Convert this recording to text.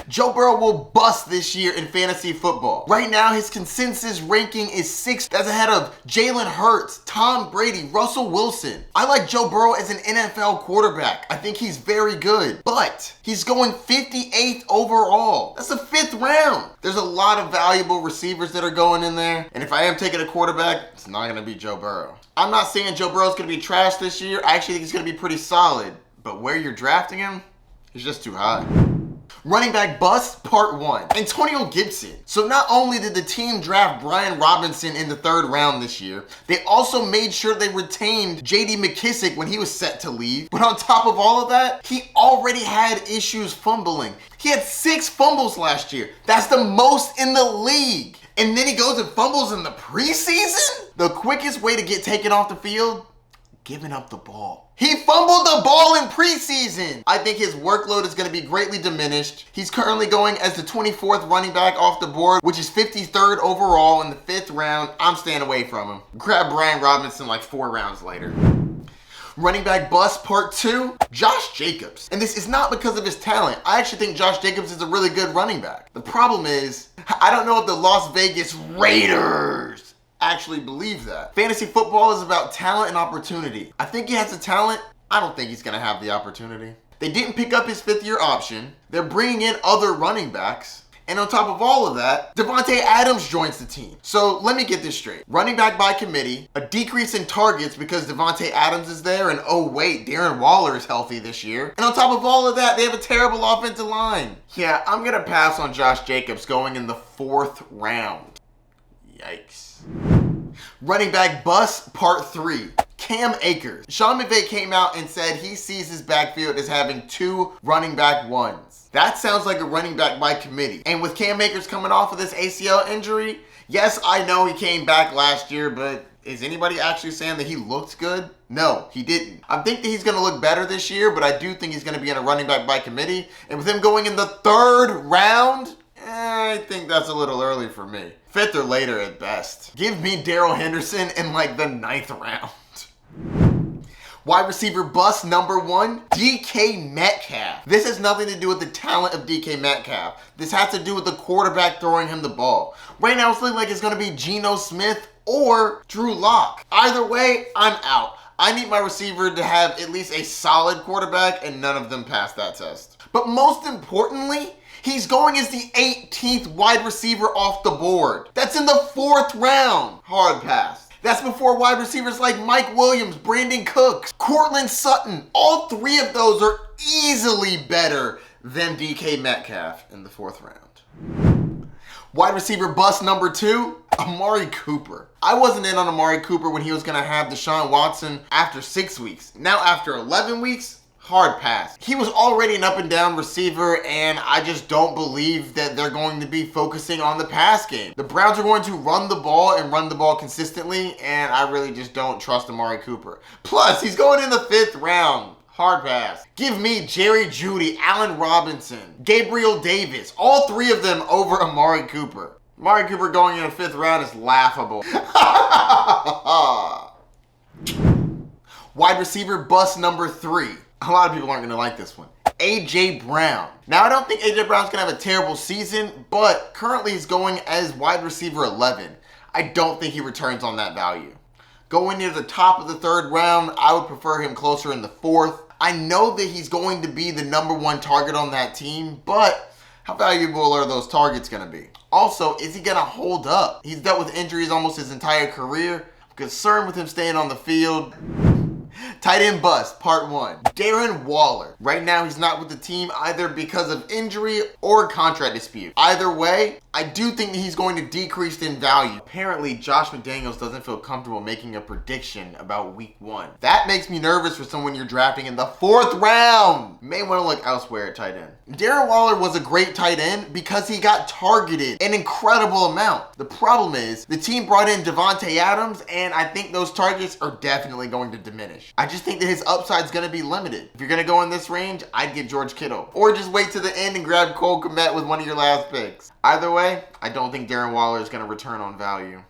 Joe Burrow will bust this year in fantasy football. Right now, his consensus ranking is 6th. That's ahead of Jalen Hurts, Tom Brady, Russell Wilson. I like Joe Burrow as an NFL quarterback. I think he's very good, but he's going 58th overall. That's the 5th round. There's a lot of valuable receivers that are going in there, and if I am taking a quarterback, it's not going to be Joe Burrow. I'm not saying Joe Burrow's going to be trash this year. I actually think he's going to be pretty solid, but where you're drafting him, he's just too high. Running back bust, part 1. Antonio Gibson. So not only did the team draft Brian Robinson in the 3rd round this year, they also made sure they retained J.D. McKissick when he was set to leave. But on top of all of that, he already had issues fumbling. He had 6 fumbles last year. That's the most in the league. And then he goes and fumbles in the preseason? The quickest way to get taken off the field? Giving up the ball. He fumbled the ball in preseason. I think his workload is going to be greatly diminished. He's currently going as the 24th running back off the board, which is 53rd overall in the 5th round. I'm staying away from him. Grab Brian Robinson like 4 rounds later. Running back bust part 2, Josh Jacobs. And this is not because of his talent. I actually think Josh Jacobs is a really good running back. The problem is, I don't know if the Las Vegas Raiders actually believe that. Fantasy football is about talent and opportunity. I think he has the talent. I don't think he's going to have the opportunity. They didn't pick up his 5th-year option. They're bringing in other running backs. And on top of all of that, Davante Adams joins the team. So let me get this straight. Running back by committee, a decrease in targets because Davante Adams is there, and oh wait, Darren Waller is healthy this year. And on top of all of that, they have a terrible offensive line. Yeah, I'm going to pass on Josh Jacobs going in the 4th round. Yikes. Running back bust part 3. Cam Akers. Sean McVay came out and said he sees his backfield as having 2 running back ones. That sounds like a running back by committee. And with Cam Akers coming off of this ACL injury, yes, I know he came back last year, but is anybody actually saying that he looked good? No, he didn't. I think that he's going to look better this year, but I do think he's going to be in a running back by committee. And with him going in the 3rd round, I think that's a little early for me. 5th or later at best. Give me Darrell Henderson in like the 9th round. Wide receiver bust number 1, DK Metcalf. This has nothing to do with the talent of DK Metcalf. This has to do with the quarterback throwing him the ball. Right now it's looking like it's going to be Geno Smith or Drew Lock. Either way, I'm out. I need my receiver to have at least a solid quarterback, and none of them pass that test. But most importantly, he's going as the 18th wide receiver off the board. That's in the 4th round. Hard pass. That's before wide receivers like Mike Williams, Brandon Cooks, Courtland Sutton. All 3 of those are easily better than DK Metcalf in the 4th round. Wide receiver bust number 2, Amari Cooper. I wasn't in on Amari Cooper when he was going to have Deshaun Watson after 6 weeks. Now after 11 weeks, hard pass. He was already an up and down receiver, and I just don't believe that they're going to be focusing on the pass game. The Browns are going to run the ball and run the ball consistently, and I really just don't trust Amari Cooper. Plus, he's going in the 5th round. Hard pass. Give me Jerry Jeudy, Allen Robinson, Gabriel Davis, all 3 of them over Amari Cooper. Amari Cooper going in the 5th round is laughable. Wide receiver bust number 3. A lot of people aren't going to like this one. A.J. Brown. Now, I don't think A.J. Brown's going to have a terrible season, but currently he's going as wide receiver 11. I don't think he returns on that value. Going near the top of the 3rd round, I would prefer him closer in the 4th. I know that he's going to be the number 1 target on that team, but how valuable are those targets going to be? Also, is he going to hold up? He's dealt with injuries almost his entire career. I'm concerned with him staying on the field. Tight end bust, part 1. Darren Waller. Right now, he's not with the team either because of injury or contract dispute. Either way, I do think that he's going to decrease in value. Apparently, Josh McDaniels doesn't feel comfortable making a prediction about week 1. That makes me nervous for someone you're drafting in the 4th round. You may want to look elsewhere at tight end. Darren Waller was a great tight end because he got targeted an incredible amount. The problem is, the team brought in Davante Adams, and I think those targets are definitely going to diminish. I just think that his upside is going to be limited. If you're going to go in this range, I'd get George Kittle. Or just wait to the end and grab Cole Kmet with one of your last picks. Either way, I don't think Darren Waller is going to return on value.